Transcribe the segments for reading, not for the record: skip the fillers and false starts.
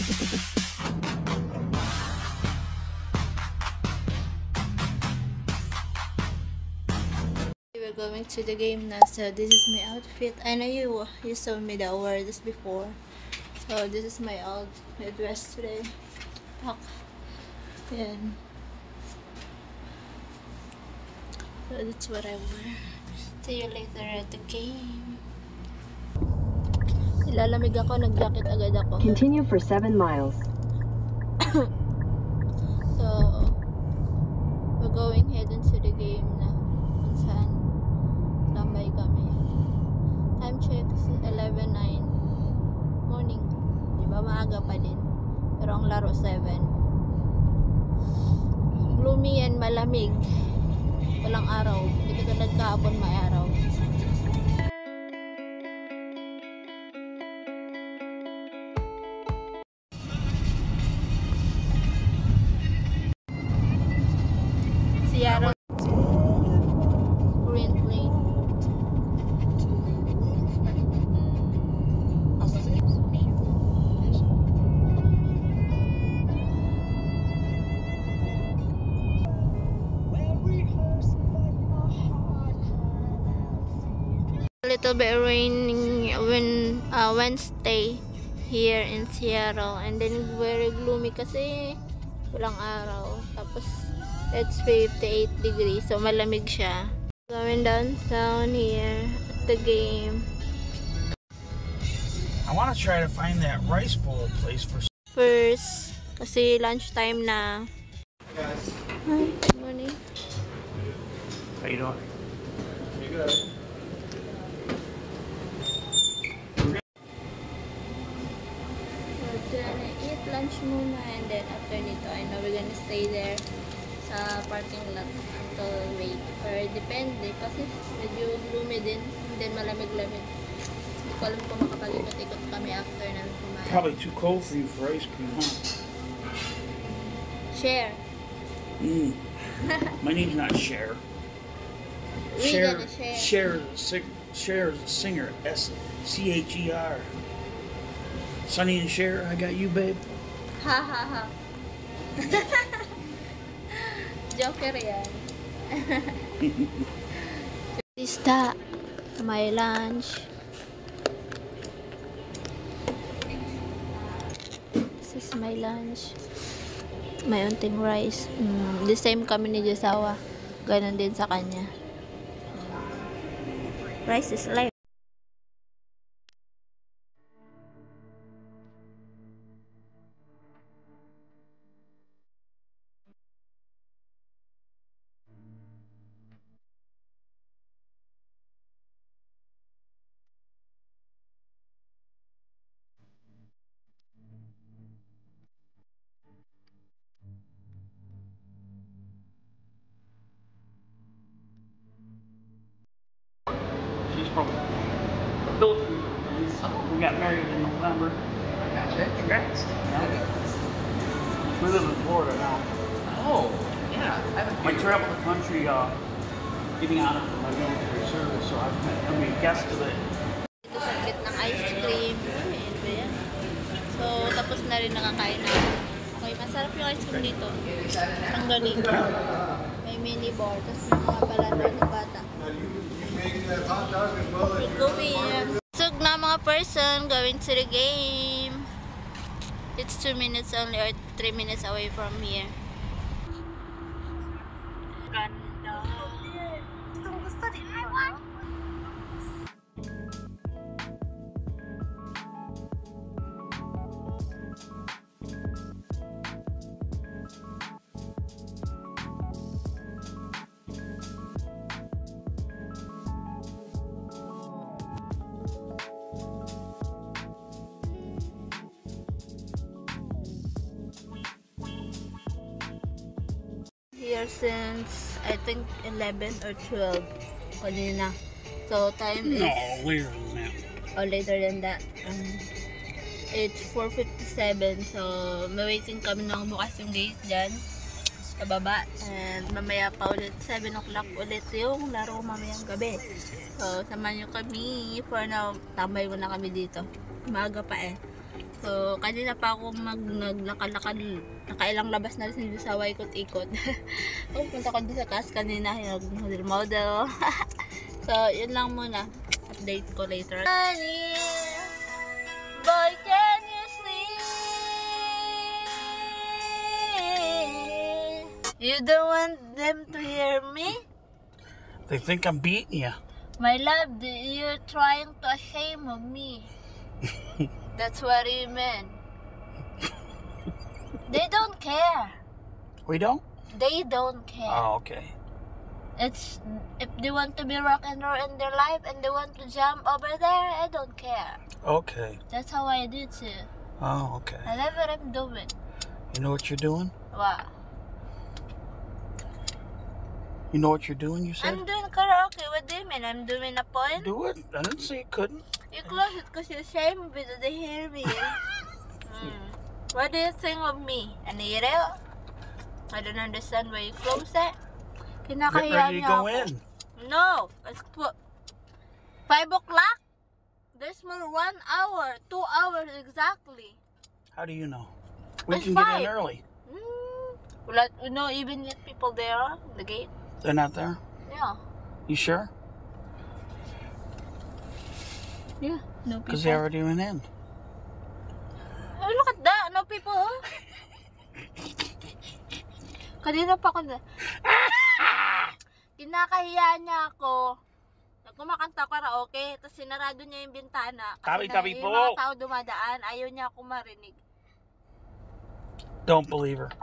We're going to the game now, so this is my outfit. I know you saw me that I wore this before. So this is my dress today. Pak. Yan. So that's what I wear. See you later at the game. Ilalamig ako, nag-jacket agad ako. Continue for 7 miles. So we're going head into the game na. Kung saan tambay kami. Time check 11:09 morning. Diba maaga pa din. Pero ang laro 7. Gloomy and malamig. Walang araw. Hindi ka tulad kahapon may araw. Seattle. Green plate. A little bit raining Wednesday here in Seattle, and then very gloomy kasi walang araw. Tapos it's 58 degrees, so malamig siya. Going downtown here at the game. I want to try to find that rice bowl place First, kasi lunchtime na. Hi, good morning. How you doing? You good? We're gonna eat lunch muna, and then after nito, I know we're gonna stay there sa parking lot until wait. Or depende, kasi medyo gloomy din, and then malamig-lamig. Hindi ko alam kung makapag-ikot-ikot kami after namin kumain. Probably too cold for you for ice cream, huh? Share. My name's not Cher. We're gonna share. Cher is a singer. SCHER. Sonny and Cher, I got you, babe. Ha ha ha. Joker yan. Lista. My lunch. This is my lunch. May unting rice. The same kami ni Josawa. Ganon din sa kanya. Rice is life. She's from Philippines. We got married in November. Gotcha. Congrats. We live in Florida now. Oh, yeah. I travel the country getting out of my military service, so I'm a guest of it. Ito sakit ng ice cream. Ayan ba yan? So, tapos na rin nakakain na. Okay, masarap yung ice cream dito. Ang galing. May mini bar. Tapos may mga balado ng bata. We're going. Sug na mga person going to the game. It's 2 minutes only or 3 minutes away from here. Ganda. Gusto din mo. Here since I think 11 or 12 kanina. So time is later than that. later than that. It's 4:57, so may waiting kami na bukas yung gate dyan sa baba, and mamaya pa ulit 7 o'clock ulit yung laro mamayang gabi. So samahan nyo kami. For now, tambay muna kami dito, maaga pa eh. So, kanina pa ako naglakad-lakad, nakailang labas na rin sa ikot-ikot. Pupunta ko doon sa taas kanina, nag-model. So, yun lang muna. Update ko later. Honey, boy, can you sleep? You don't want them to hear me? They think I'm beating you. My love, you're trying to shame of me. That's what you meant. They don't care. We don't? They don't care. Oh, okay. It's if they want to be rock and roll in their life and they want to jump over there, I don't care. Okay. That's how I do too. Oh, okay. I love what I'm doing. You know what you're doing? What? You know what you're doing, you said? I'm doing karaoke. What do you mean? I'm doing a poem? Do it. I didn't say you couldn't. You close it because you're ashamed because they hear me. What do you think of me? Aniro? I don't understand why you close it. Get Kinakahiya ready to niya go ako. in. No. It's 5 o'clock? There's more 1 hour. 2 hours exactly. How do you know? We It's can get in 5. early. Wala, no, even yet people there on the gate. They're not there? Yeah. You sure? Yeah. No people. Because they already went in. Oh, look at that. No people. Kanina pa ako na. Kinakahiya niya ako. Kumakanta karaoke, tapos sinarado niya yung bintana. Kasi Tabi-tabi yung po. mga tao dumadaan, ayaw niya ako marinig. Don't believe her.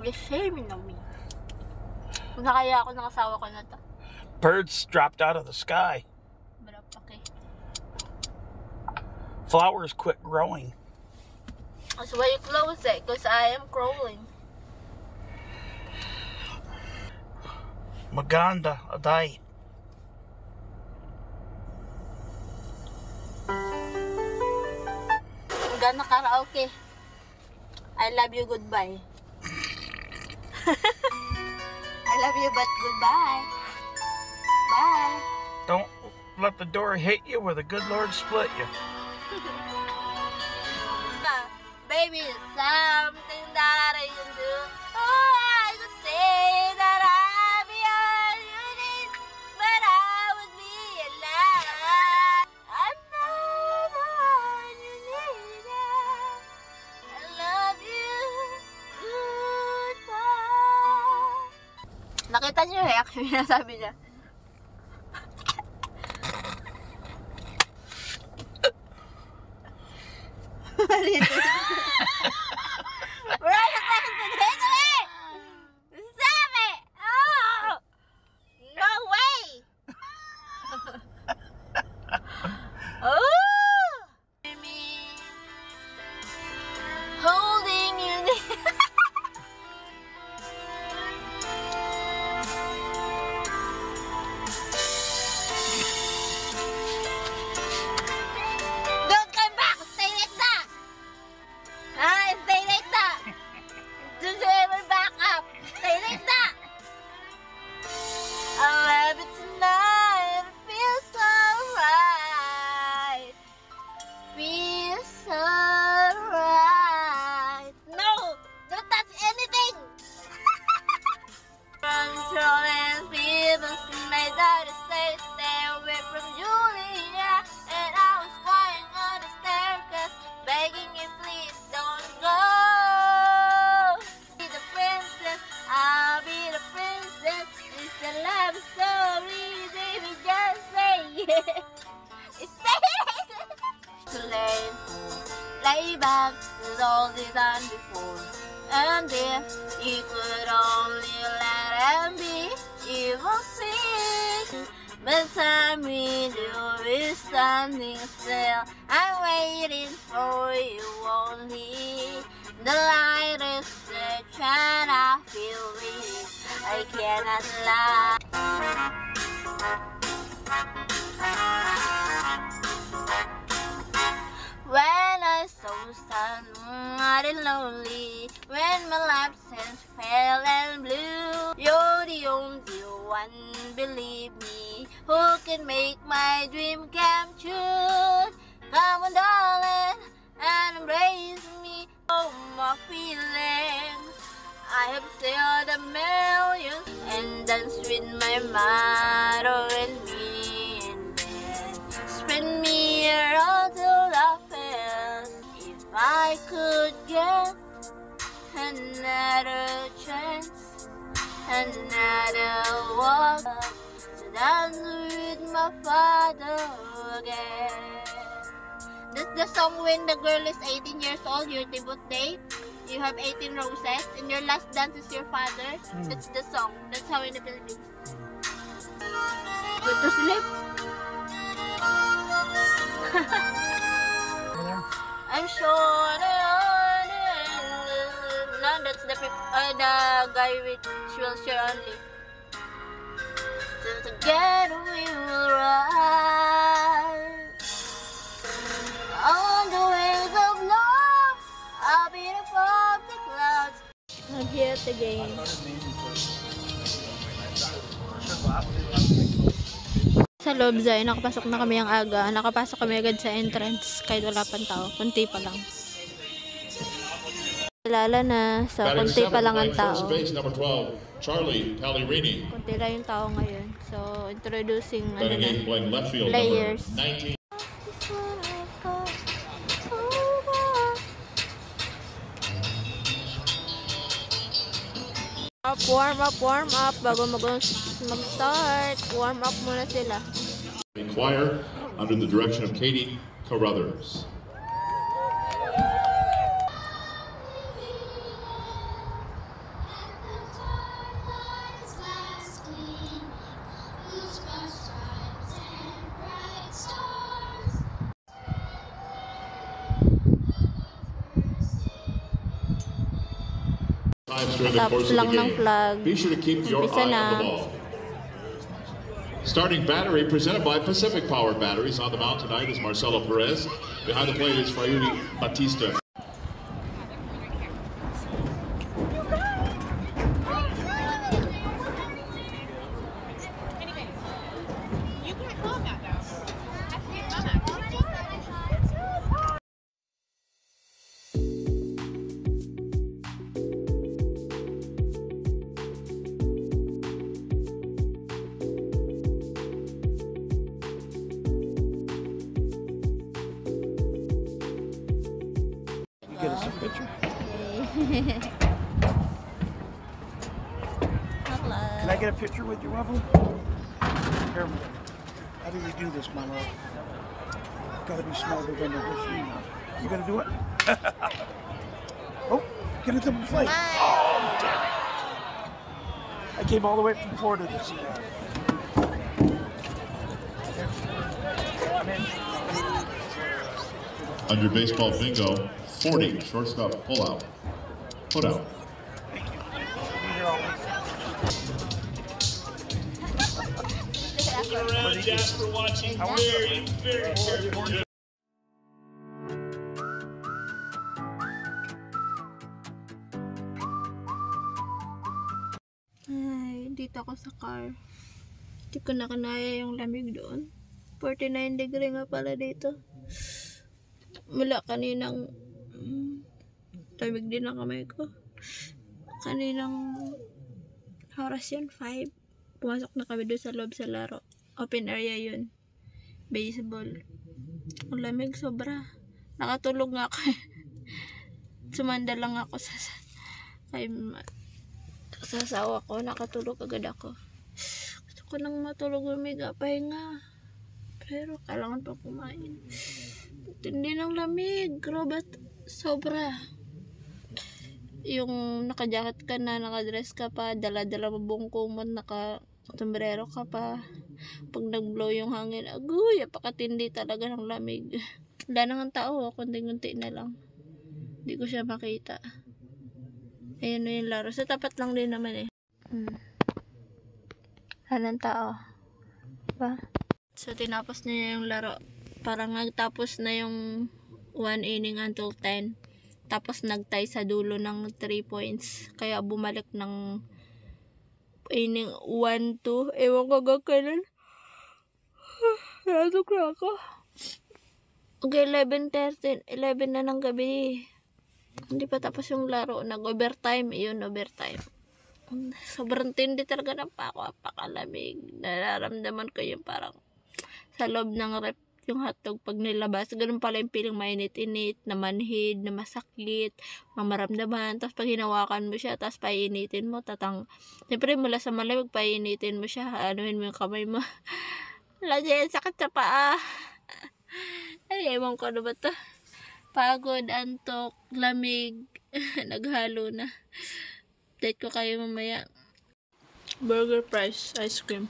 You're shaming on me. Kung nakaya ako ng asawa ko na to. Birds dropped out of the sky. But okay. Flowers quit growing. That's why you close it, because I am crawling. Maganda, aday. Gana karaoke. I love you, goodbye. I love you, but goodbye. Bye. Don't let the door hit you where the good Lord split you. Baby, something that I can do. Oh, I could say that I'm all you need, but I would be a lie. I'm not the one you need. I love you. Goodbye. Nakita niyo yung reaction niya, sabi niya. We're on the second to take away! Stop it! Oh! No way! Oh! Me holding you near. Don't come back! Stay like that! Stay like that! Don't you ever back up! Stay like that! I love it tonight. It feels so right. Feels so right. No! Don't touch anything! Controlling people my daughter stay away from Julia. And I was crying on the staircase, begging you please don't go. Be the princess, I'll be the princess. It's a love story, baby, just say it. Say it. Too late, lay back is all they done before. And if you could only let them be, you will see. But time with you is standing still. I'm waiting for you only. The light is the trying I feel weak. I cannot lie. When I so sad and lonely, when my life seems pale and blue, you're the only one, believe me, who can make my dream come true. Come on, darling, I have sailed a million and danced with my mother and me and then spin me around till I fell. If I could get another chance, another walk to dance with my father again. That's the song when the girl is 18 years old, your debut day. You have 18 roses, and your last dance is your father. That's the song. That's how in the Philippines. Go to sleep. I'm sure no, that's the guy with wheelchair only. So together we will ride on the wings of love. I'll be above the clouds. I'm here at the game. Sa loob dahil nakapasok na kami ang aga. Nakapasok kami agad sa entrance kahit wala pang tao. Kunti pa lang. Kilala na sa kunti pa lang ang tao. Base number 12, Charlie Pallerini. Kunti lang yung tao ngayon. So, introducing Playing left field, players. number 19. Warm up bago mag-start. Warm up muna sila. Choir under the direction of Katie Carruthers. Tapos lang ng flag. Be sure to keep your Umpisa eye na. on the ball. Starting battery presented by Pacific Power Batteries. On the mound tonight is Marcelo Perez. Behind the plate is Fayuri Batista. Get us a picture. Hello. Can I get a picture with you, Rebel? Here, how do we do this, my love? Gotta be smarter than the machine. You gonna do it? Oh, get a double play. Oh, damn it. I came all the way from Florida to see you. Under baseball bingo, 40, shortstop, pull out. Put out. Around Jasper watching very, very carefully. Ay, dito ako sa car. Hindi ko na kanaya yung lamig doon. 49 degree nga pala dito. Mula kaninang lamig din ang kamay ko. Kaninang oras yun, 5. Pumasok na kami doon sa loob sa laro. Open area yun. Baseball. Ang lamig sobra. Nakatulog nga ako. Sumanda lang ako sa asawa ko. Nakatulog agad ako. Gusto ko nang matulog, umiga, pahinga. Pero kailangan pa kumain. Hindi ng lamig. Robot, sobra. Yung naka-jacket ka na, naka-dress ka pa, dala-dala mo buong kumot, naka-sombrero ka pa. Pag nag-blow yung hangin, agoy, apakatindi talaga ng lamig. Wala nang tao, kunti-kunti na lang. Hindi ko siya makita. Ayan na yung laro. Sa tapat lang din naman eh. Anong tao? Diba? So, tinapos niya yung laro. Parang nagtapos na yung 1 inning until 10. Tapos nagtay sa dulo ng 3 points. Kaya bumalik ng inning 1-2. Ewan ko gagawin. Natok na ako. Okay, 11:13. 11 na ng gabi. Hindi pa tapos yung laro. Nag-overtime. Iyon, overtime. Sobrang tindi talaga ng pako. Apakalamig. Nararamdaman ko yung parang sa loob ng rep yung hotdog pag nilabas. Ganun pala yung feeling mainit-init, na manhid, na masakit, mamaramdaman. Tapos pag hinawakan mo siya, tapos painitin mo, siyempre mula sa malamig, painitin mo siya, anuhin mo yung kamay mo. Wala dyan, sakit sa paa. Ay, ewan ko ano ba to. Pagod, antok, lamig, naghalo na. Date ko kayo mamaya. Burger, fries, ice cream.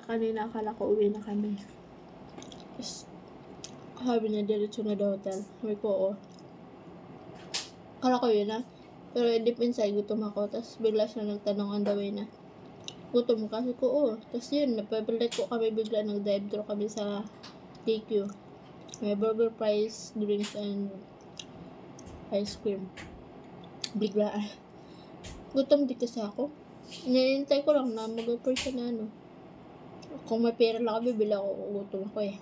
Kanina akala ko uwi na kami. Tapos, sabi niya diretso na daw hotel. Sabi ko, oo. Akala ko yun na. Pero deep inside, gutom ako. Tapos bigla siya nagtanong on the way na. Gutom ka? Sabi ko, oo. Tapos yun, napapalit ko kami bigla. Nag-drive-thru kami sa TQ. May burger, fries, drinks, and ice cream. Bigla. Gutom di kasi ako. Nahihintay ko lang na mag-offer siya na ano. Kung may pera lang ako, bibili ako, gutom ako eh.